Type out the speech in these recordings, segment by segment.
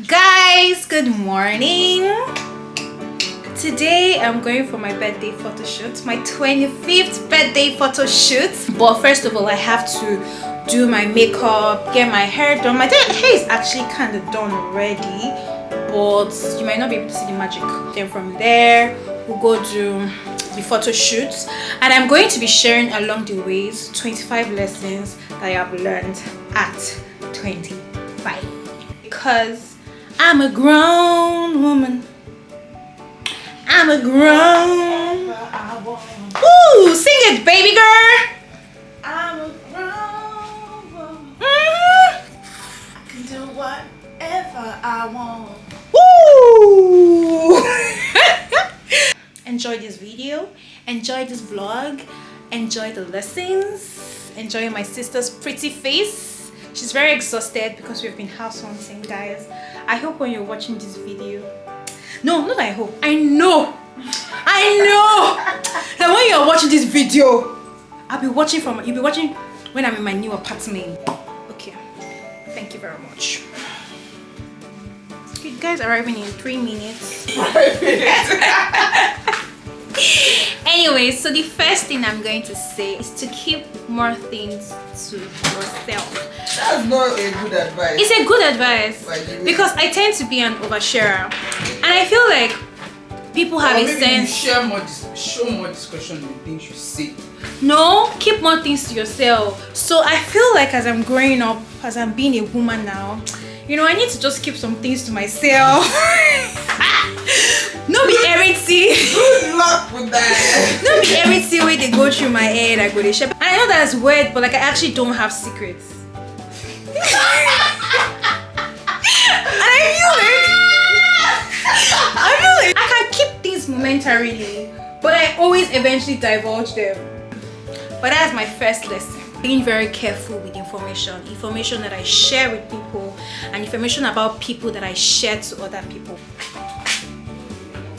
Guys, good morning. Today I'm going for my birthday photo shoot, my 25th birthday photo shoot. But first of all, I have to do my makeup, get my hair done. My hair is actually kind of done already, but you might not be able to see the magic. Then from there, we'll go do the photo shoots, and I'm going to be sharing along the ways 25 lessons that I have learned at 25, because I'm a grown woman. I'm a grown. Ooh, sing it, baby girl. I'm a grown woman. I can do whatever I want. Woo! Enjoy this video, enjoy this vlog, enjoy the lessons, enjoy my sister's pretty face. She's very exhausted because we've been house hunting, guys. I hope when you're watching this video, no, not I hope, I know that when you're watching this video, you'll be watching when I'm in my new apartment. Okay, thank you very much. You guys arriving in 3 minutes. Anyway, so the first thing I'm going to say is to keep more things to yourself. That's not a good advice. It's a good advice because I tend to be an oversharer, and I feel like people have a sense. You show more discretion in things you say. No, keep more things to yourself. So I feel like as I'm growing up, as I'm being a woman now, you know, I need to just keep some things to myself. No be everything. Good luck with that. No be everything where they go through my head, I go to share. I know that's weird, but like I actually don't have secrets. And I feel like I can keep things momentarily, but I always eventually divulge them. But that's my first lesson. Being very careful with information that I share with people, and information about people that I share to other people.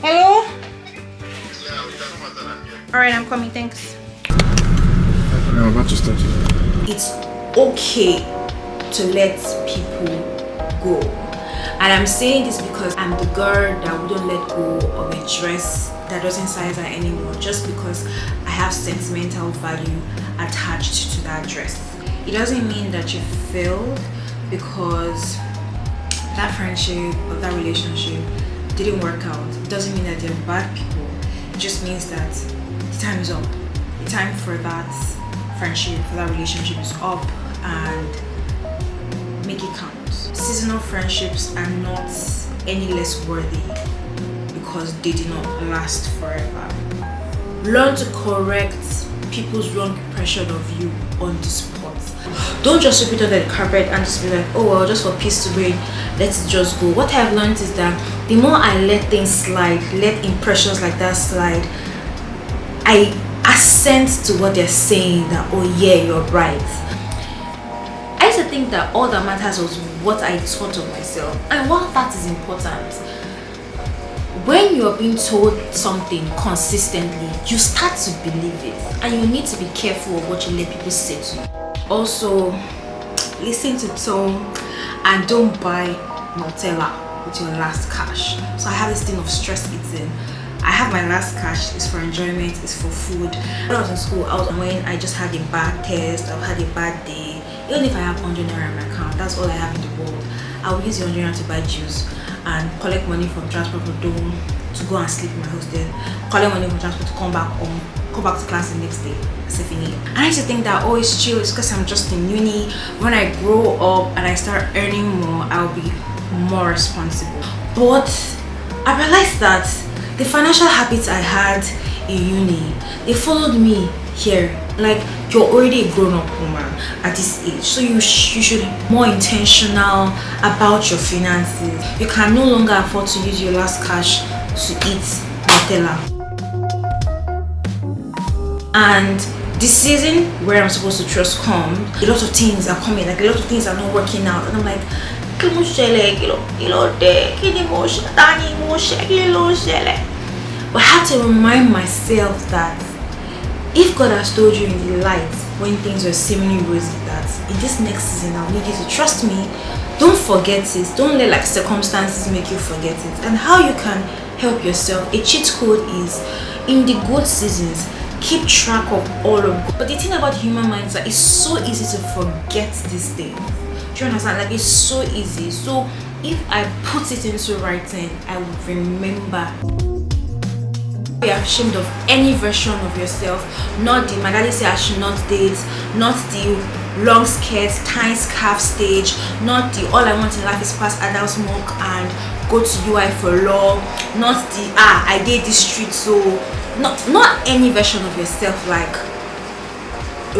Hello? Alright, I'm coming, thanks. I'm about to start. It's okay to let people go. And I'm saying this because I'm the girl that wouldn't let go of a dress that doesn't size her anymore just because I have sentimental value attached to that dress. It doesn't mean that you failed because that friendship or that relationship didn't work out. It doesn't mean that they're bad people. It just means that the time is up. The time for that friendship, for that relationship is up, and make it count. Seasonal friendships are not any less worthy because they did not last forever. Learn to correct people's wrong impression of you on the spot. Don't just sweep it under the carpet and just be like, oh well, just for peace to reign, let it just go. What I've learned is that the more I let things slide, let impressions like that slide, I assent to what they're saying, that oh yeah, you're right. I used to think that all that matters was what I thought of myself, and while that is important, when you're being told something consistently, you start to believe it, and you need to be careful of what you let people say to you. Also, listen to tone and don't buy Nutella with your last cash. So I have this thing of stress eating. I have my last cash, it's for enjoyment, it's for food. When I was in school, when I just had a bad test, I've had a bad day, even if I have 100 naira in my account, that's all I have in the world. I will use the 100 naira to buy juice and collect money from transport for dome to go and sleep in my hostel, collect money from transport to come back home, come back to class the next day. And I used to think that, oh, it's chill, it's because I'm just in uni. When I grow up and I start earning more, I'll be more responsible. But I realized that the financial habits I had in uni, they followed me here. Like, you're already a grown-up woman at this age, so you should be more intentional about your finances. You can no longer afford to use your last cash to eat Nutella. And the season where I'm supposed to trust come, a lot of things are coming, like a lot of things are not working out, and I'm like, but I have to remind myself that if God has told you in the light when things were seemingly rosy that in this next season I'll need you to trust me Don't forget it. Don't let like circumstances make you forget it. And how you can help yourself, a cheat code is in the good seasons, keep track of all of. But the thing about human minds is that it's so easy to forget this thing. Do you understand? Like it's so easy. So if I put it into writing, I would remember. Be ashamed of any version of yourself, not the my daddy say I should not date, not the long skirts, tight scarf stage, not the all I want in life is pass adult smoke and go to UI for law, not the I date this street. So not any version of yourself. Like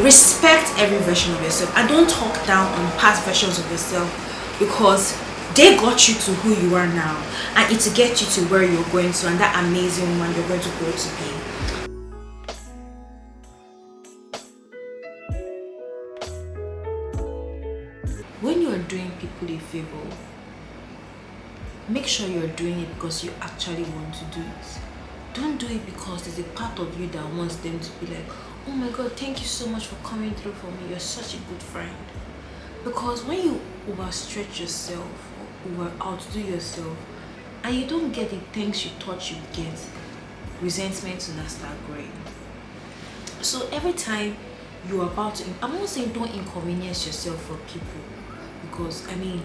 respect every version of yourself and don't talk down on past versions of yourself, because they got you to who you are now, and it's to get you to where you're going to and that amazing woman you're going to grow to be. When you're doing people a favor, make sure you're doing it because you actually want to do it. Don't do it because there's a part of you that wants them to be like, oh my god, thank you so much for coming through for me, you're such a good friend. Because when you overstretch yourself or outdo yourself and you don't get the things you thought you'd get, resentment will start growing. So every time you're about to, I'm not saying don't inconvenience yourself for people, because I mean,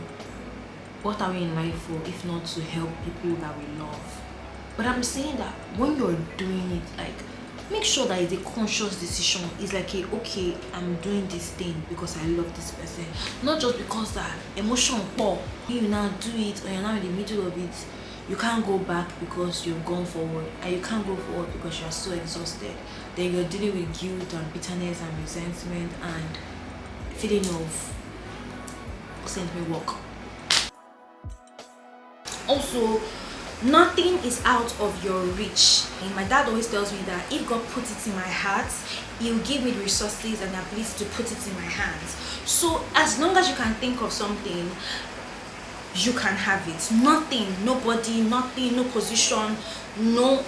what are we in life for if not to help people that we love? But I'm saying that when you're doing it, like make sure that it's a conscious decision. It's like okay, I'm doing this thing because I love this person, not just because that emotion poor. When you now do it or you're now in the middle of it, you can't go back because you've gone forward, and you can't go forward because you're so exhausted. Then you're dealing with guilt and bitterness and resentment and feeling of send me work. Also, nothing is out of your reach. And my dad always tells me that if God puts it in my heart, he'll give me the resources and the ability to put it in my hands. So as long as you can think of something, you can have it. Nothing, nobody, nothing, no position, no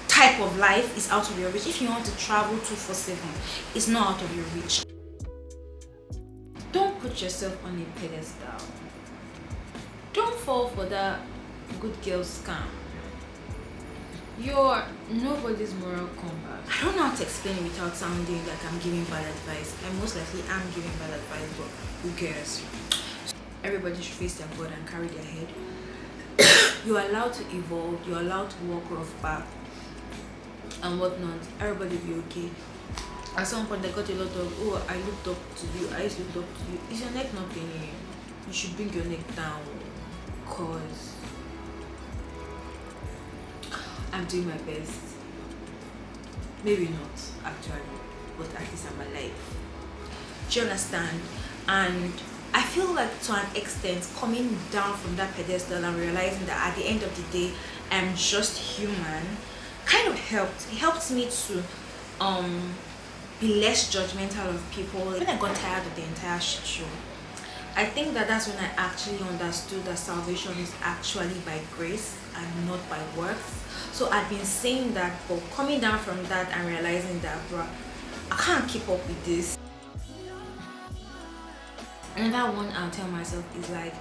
type of life is out of your reach. If you want to travel 247, it's not out of your reach. Don't put yourself on a pedestal. Don't fall for that good girl scam. You're nobody's moral compass. I don't know how to explain it without sounding like I'm giving bad advice. I most likely am giving bad advice, but who cares? Everybody should face their God and carry their head. You're allowed to evolve, you're allowed to walk rough path and whatnot. Everybody will be okay. At some point I got a lot of, oh, I looked up to you, I used to look up to you. Is your neck not paining you? You should bring your neck down, cause I'm doing my best. Maybe not actually, but at least I'm alive. Do you understand? And I feel like to an extent coming down from that pedestal and realizing that at the end of the day I'm just human kind of helped. It helped me to be less judgmental of people. When I got tired of the entire shit show, I think that that's when I actually understood that salvation is actually by grace and not by works. So I've been saying that, but coming down from that and realizing that, bro, I can't keep up with this. Another one I'll tell myself is like,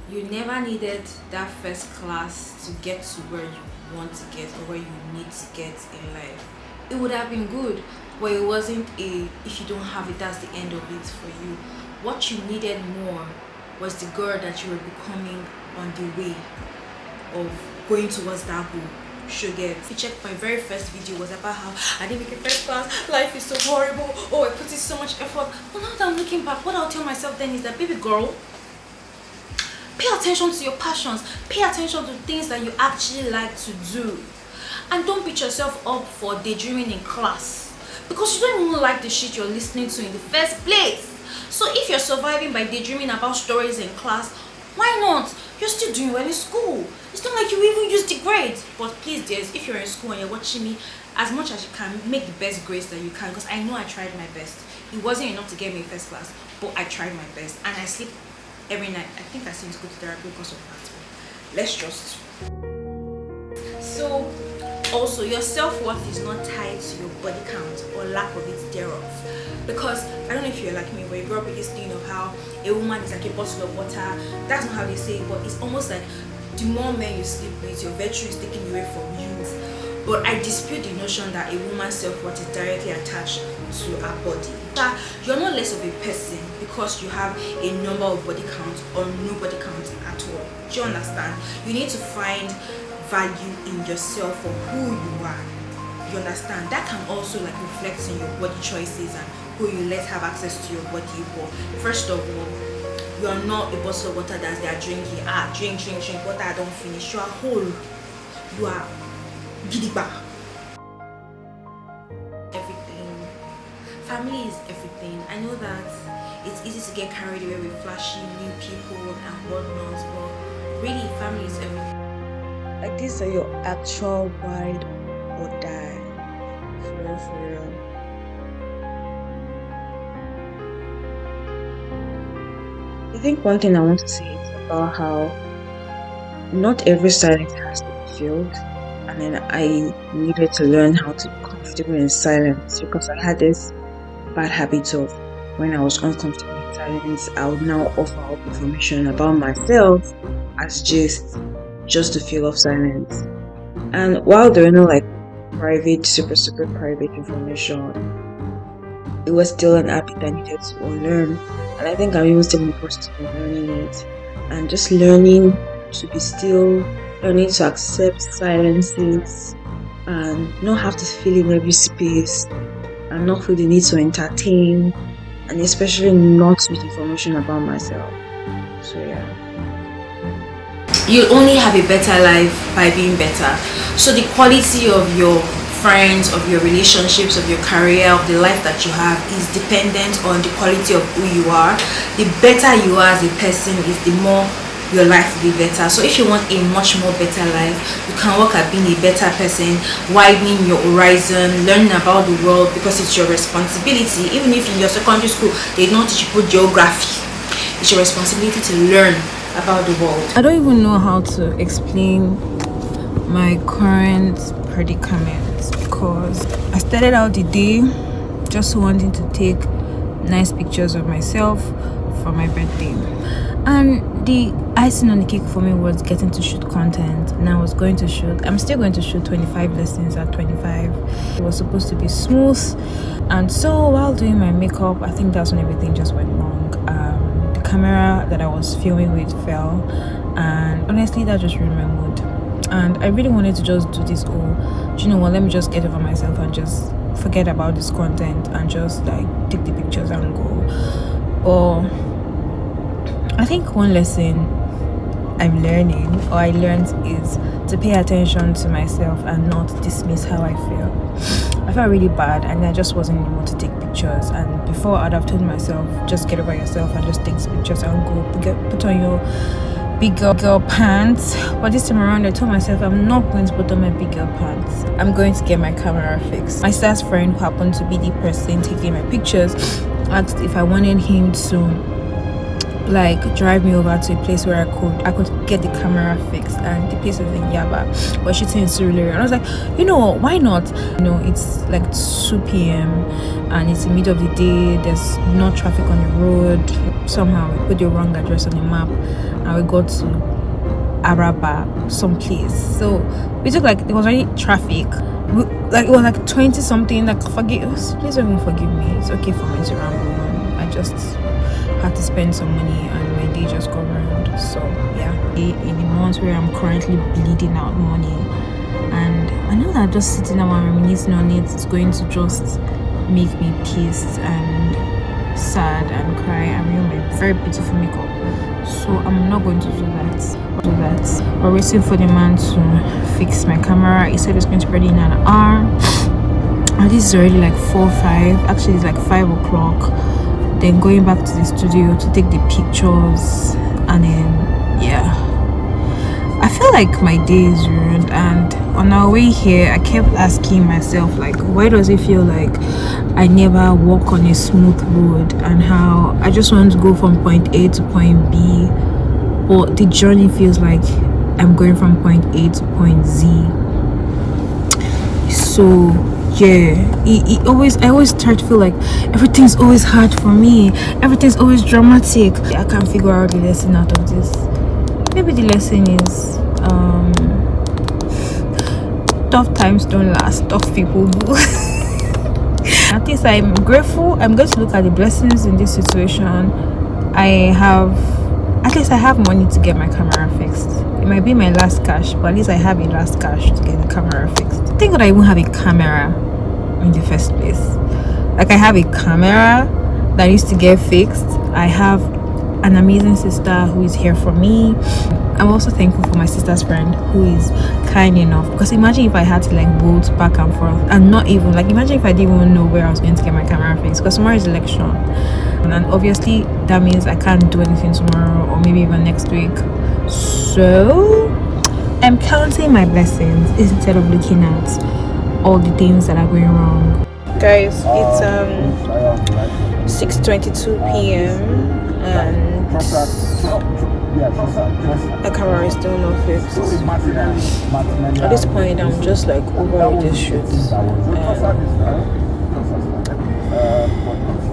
you never needed that first class to get to where you want to get or where you need to get in life. It would have been good, but it wasn't if you don't have it, that's the end of it for you. What you needed more was the girl that you were becoming on the way of going towards that goal. Should get. If you check my very first video was about how I didn't make it first class, life is so horrible, oh I put in so much effort. But now that I'm looking back, what I'll tell myself then is that, baby girl, pay attention to your passions, pay attention to things that you actually like to do, and don't beat yourself up for daydreaming in class because you don't even like the shit you're listening to in the first place. So if you're surviving by daydreaming about stories in class, why not? You're still doing well in school. It's not like you even use the grades. But please, dears, if you're in school and you're watching me, as much as you can, make the best grades that you can, because I know I tried my best. It wasn't enough to get me first class, but I tried my best, and I sleep every night. I think I seem to go to therapy because of that. Let's just. So Also, your self-worth is not tied to your body count or lack of it thereof. Because I don't know if you're like me, where you grew up with this thing of how a woman is like a bottle of water. That's not how they say it, but it's almost like the more men you sleep with, your virtue is taken away from you. But I dispute the notion that a woman's self-worth is directly attached to her body. You're not less of a person because you have a number of body count or no body count at all. Do you understand? You need to find value in yourself for who you are. You understand? That can also like reflect in your body choices and who you let have access to your body. But first of all, you are not a bottle of water that they are drinking. Drink water, I don't finish. You are whole. You are gidigba. Everything. Family is everything. I know that it's easy to get carried away with flashy new people and whatnot, but really, family is everything. Like these are your actual ride or die. For real. I think one thing I want to say is about how not every silence has to be filled, and then I needed to learn how to be comfortable in silence because I had this bad habit of when I was uncomfortable in silence, I would now offer up information about myself as just to fill off silence. And while there were no like private, super private information, it was still an habit I needed to unlearn. And I think I'm even still in the process of learning it. And just learning to be still, learning to accept silences and not have to fill in every space and not feel the need to entertain, and especially not with information about myself. So yeah. You only have a better life by being better. So the quality of your friends, of your relationships, of your career, of the life that you have is dependent on the quality of who you are. The better you are as a person is the more your life will be better. So if you want a much more better life, you can work at being a better person, widening your horizon, learning about the world, because it's your responsibility. Even if in your secondary school they don't teach you geography, it's your responsibility to learn about the world. I don't even know how to explain my current predicament because I started out the day just wanting to take nice pictures of myself for my birthday, and the icing on the cake for me was getting to shoot content. And I'm still going to shoot 25 lessons at 25. It was supposed to be smooth, and so while doing my makeup, I think that's when everything just went wrong. The camera that I was filming with fell, and honestly that just ruined my mood. And I really wanted to just do this, do you know what, let me just get over myself and just forget about this content and just like take the pictures and go. Or I think one lesson I learned is to pay attention to myself and not dismiss how I feel. I felt really bad and I just wasn't in the mood to take pictures, and before I'd have told myself just get over yourself and just take pictures and go put on your big girl pants. But this time around I told myself I'm not going to put on my big girl pants. I'm going to get my camera fixed. My sister's friend, who happened to be the person taking my pictures, asked if I wanted him to like drive me over to a place where I could get the camera fixed, and the place was in Yaba, but shooting in Surulere. And I was like, you know what, why not? You know, it's like 2 p.m. and it's the middle of the day, there's no traffic on the road. Somehow we put the wrong address on the map and we got to Araba, someplace. So we took like, it was already traffic. It was like 20 something, like please don't even forgive me. It's okay for me to ramble on. I just had to spend some money and my day just got ruined. So yeah, in the months where I'm currently bleeding out money, and I know that just sitting down and reminiscing on it is going to just make me pissed and sad and cry and ruin my very beautiful makeup. So I'm not going to do that. We're waiting for the man to fix my camera. He said it's going to be ready in an hour, and this is already like 4-5. Actually it's like 5 o'clock. Then going back to the studio to take the pictures, and then yeah, I feel like my day is ruined. And on our way here I kept asking myself, like, why does it feel like I never walk on a smooth road, and how I just want to go from point A to point B, but the journey feels like I'm going from point A to point Z. So yeah, I always start to feel like everything's always hard for me, everything's always dramatic. I can't figure out the lesson out of this. Maybe the lesson is tough times don't last, tough people do. At least I'm grateful. I'm going to look at the blessings in this situation. At least I have money to get my camera fixed. It might be my last cash, but at least I have a last cash to get the camera fixed. Thank God I even have a camera in the first place. Like, I have a camera that needs to get fixed. I have an amazing sister who is here for me. I'm also thankful for my sister's friend who is kind enough, because imagine if I had to like bolt back and forth and not even like, imagine if I didn't even know where I was going to get my camera fixed, because tomorrow is election and obviously that means I can't do anything tomorrow or maybe even next week. So I'm counting my blessings instead of looking at all the things that are going wrong. Guys, it's 6:22 p.m. and the camera is still not fixed. At this point, I'm just like over with this shoot.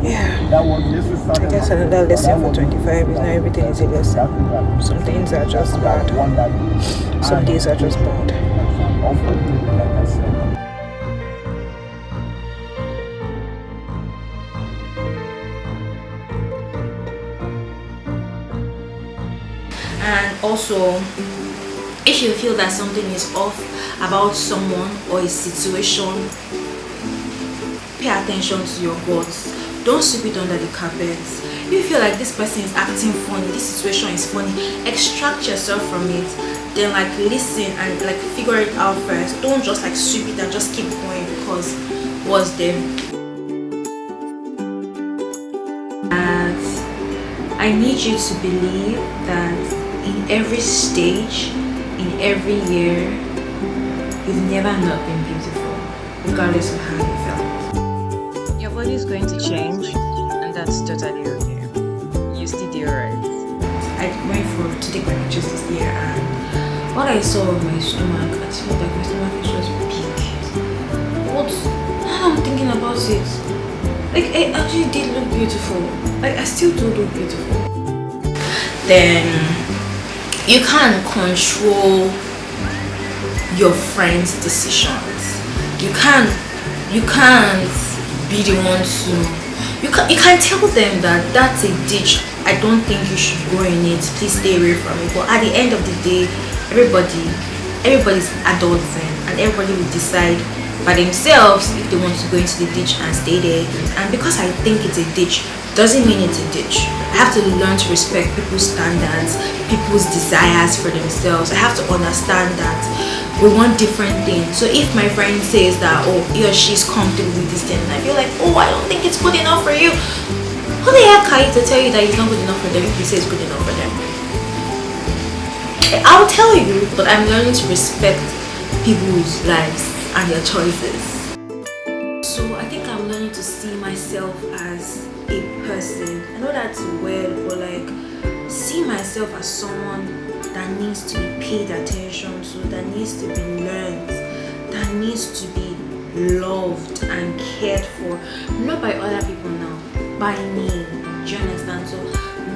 Yeah, I guess another lesson for 25 is not everything is a lesson. Some things are just bad. Some days are just bad. And also, if you feel that something is off about someone or a situation, pay attention to your words. Don't sweep it under the carpet. If you feel like this person is acting funny, this situation is funny, extract yourself from it. Then like listen and like figure it out first. Don't just like sweep it and just keep going because what's there. And I need you to believe that in every stage, in every year, you've never not been beautiful, regardless of how you felt. Your body is going to change, and that's totally okay. You still do alright. I went to take my pictures this year, and what I saw of my stomach, I just felt like my stomach is just big. But now I'm thinking about it, like I actually did look beautiful. Like I still do look beautiful. Then you can't control your friends' decisions. You can't be the one to you can tell them that that's a ditch. I don't think you should go in it. Please stay away from it. But at the end of the day, everybody's adults and everybody will decide by themselves if they want to go into the ditch and stay there. And because I think it's a ditch doesn't mean it's a ditch. I have to learn to respect people's standards, people's desires for themselves. I have to understand that we want different things. So if my friend says that, oh, he or she's comfortable with this thing, and I feel like, oh, I don't think it's good enough for you, who the heck are you to tell you that it's not good enough for them if you say it's good enough for them? I'll tell you, but I'm learning to respect people's lives and their choices. So I think I'm learning to see myself as a person. I know that's weird, but like see myself as someone that needs to be paid attention to, that needs to be learned, that needs to be loved and cared for, not by other people now, by me. Do you understand? So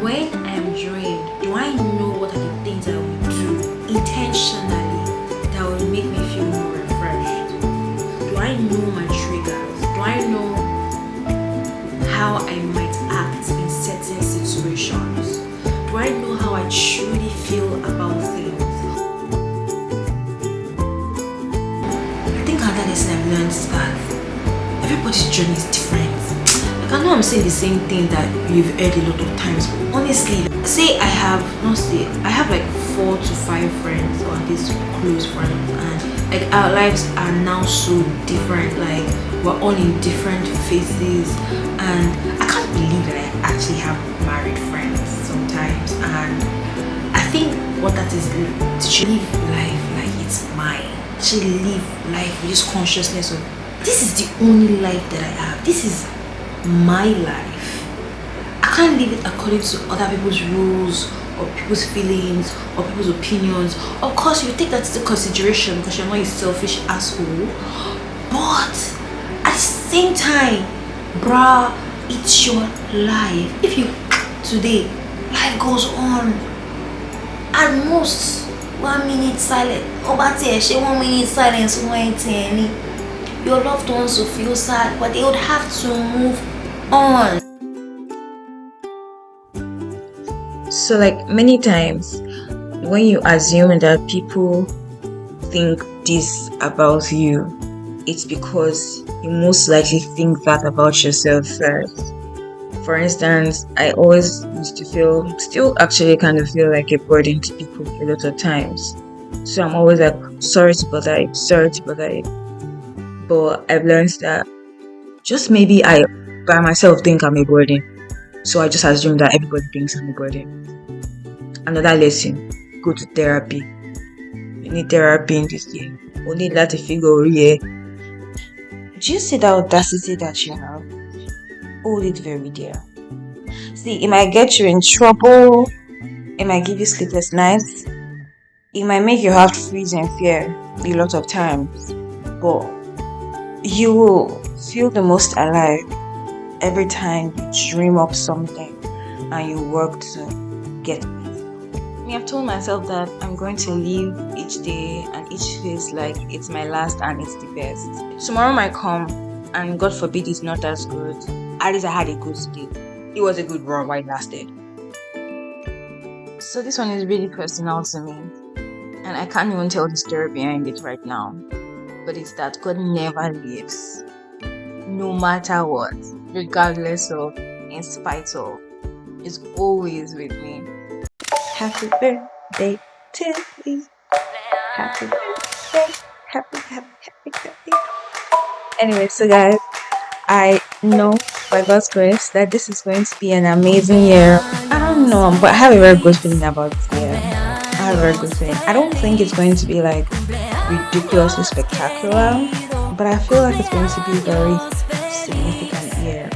when I'm drained, do I know what are the things I will do intentionally that will make me feel more refreshed? Do I know my triggers? Do I know how I might act in certain situations? Do I know how I truly feel about things? I think another lesson I've learned is that everybody's journey is different. Like I know I'm saying the same thing that you've heard a lot of times, but honestly, I have like 4 to 5 friends, or at least close friends, and like our lives are now so different. Like we're all in different phases, and I can't believe that I actually have married friends sometimes. And I think what that is to live life like it's mine. To live life with this consciousness of this is the only life that I have. This is my life. I can't live it according to other people's rules or people's feelings or people's opinions. Of course, you take that into consideration because you're not a selfish asshole. But same time, bruh, it's your life. If you today, life goes on. At most 1 minute silence. She 1 minute silence waiting. Your loved ones will feel sad, but they would have to move on. So, like many times, when you assume that people think this about you, it's because you most likely think that about yourself first. For instance, I always used to still actually kind of feel like a burden to people a lot of times. So I'm always like, sorry to bother you, sorry to bother you. But I've learned that just maybe I by myself think I'm a burden. So I just assume that everybody thinks I'm a burden. Another lesson, go to therapy. You need therapy in this game. We need that to figure here. Do you see the audacity that you have? Hold it very dear. See, it might get you in trouble. It might give you sleepless nights. It might make your heart freeze in fear a lot of times. But you will feel the most alive every time you dream up something and you work to get it. I've told myself that I'm going to live each day and each feels like it's my last and it's the best. Tomorrow might come and God forbid it's not as good. At least I had a good day. It was a good run while it lasted. So this one is really personal to me. And I can't even tell the story behind it right now. But it's that God never leaves. No matter what. Regardless of, in spite of. Is always with me. Happy birthday to me. Happy birthday. Happy. Anyway, so guys, I know by God's grace that this is going to be an amazing year. I don't know, but I have a very good feeling about this year. I have a very good feeling. I don't think it's going to be like ridiculously spectacular, but I feel like it's going to be a very significant year.